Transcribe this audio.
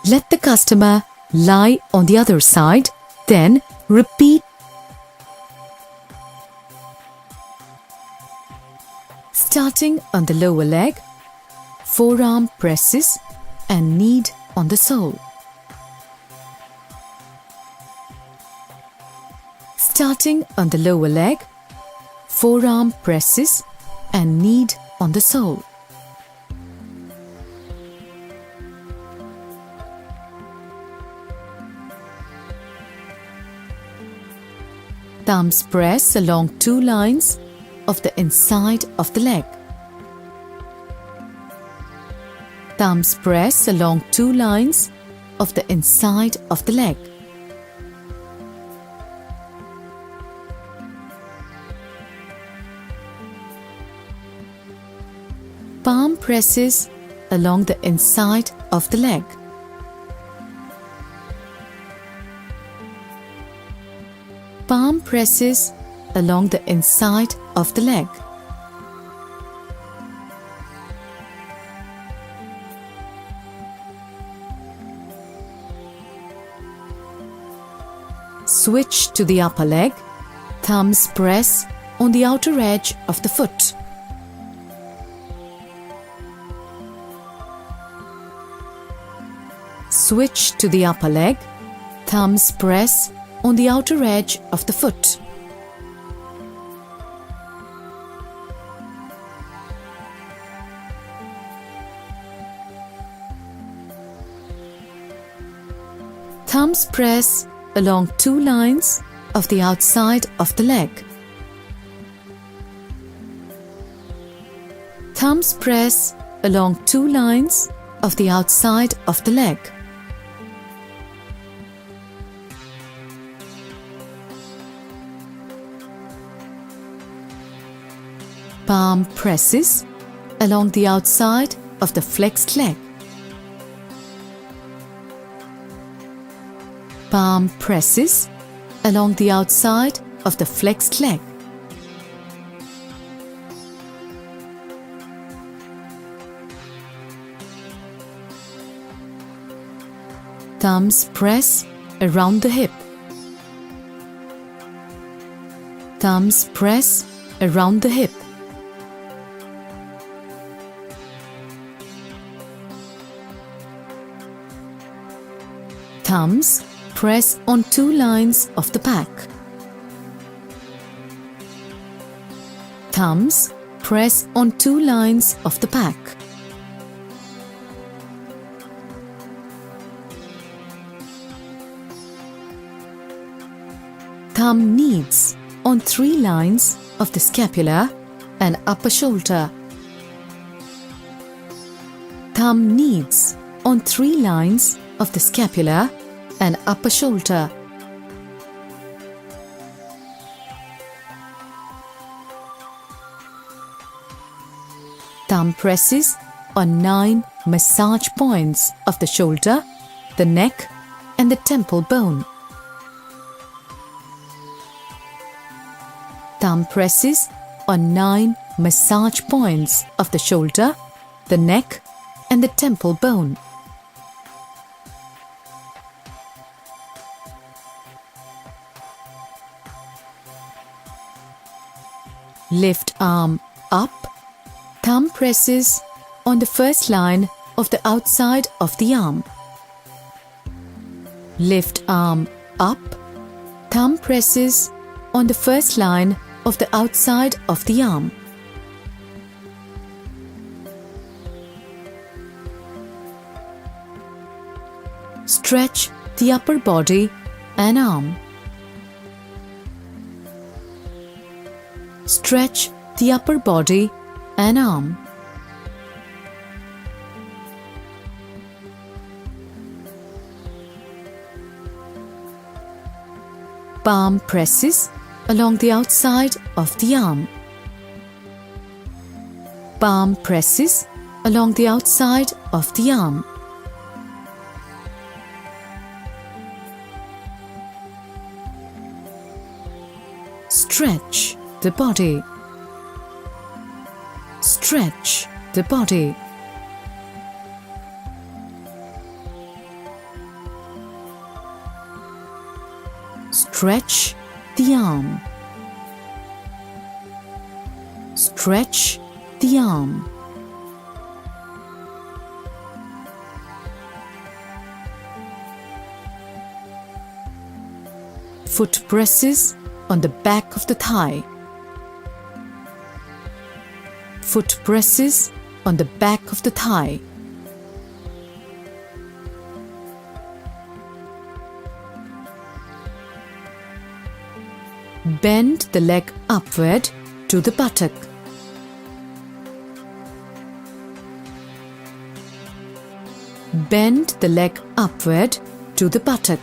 Let the customer lie on the other side, then repeat. Starting on the lower leg, forearm presses and knead on the sole. Starting on the lower leg, forearm presses and knead on the sole. Thumbs press along two lines of the inside of the leg. Thumbs press along two lines of the inside of the leg. Palm presses along the inside of the leg. Palm presses along the inside of the leg. Switch to the upper leg. Thumbs press on the outer edge of the foot. Switch to the upper leg. Thumbs press on the outer edge of the foot. Thumbs press along two lines of the outside of the leg. Thumbs press along two lines of the outside of the leg. Palm presses along the outside of the flexed leg. Palm presses along the outside of the flexed leg. Thumbs press around the hip. Thumbs press around the hip. Thumbs press on two lines of the back. Thumbs press on two lines of the back. Thumb kneads on three lines of the scapula and upper shoulder. Thumb kneads on three lines of the scapula and upper shoulder. Thumb presses on 9 massage points of the shoulder, the neck and the temple bone. Thumb presses on 9 massage points of the shoulder, the neck and the temple bone. Lift arm up. Thumb presses on the first line of the outside of the arm. Lift arm up. Thumb presses on the first line of the outside of the arm. Stretch the upper body and arm. Stretch the upper body and arm. Palm presses along the outside of the arm. Palm presses along the outside of the arm. Stretch the body. Stretch the body. Stretch the arm. Stretch the arm. Foot presses on the back of the thigh. Foot presses on the back of the thigh. Bend the leg upward to the buttock. Bend the leg upward to the buttock.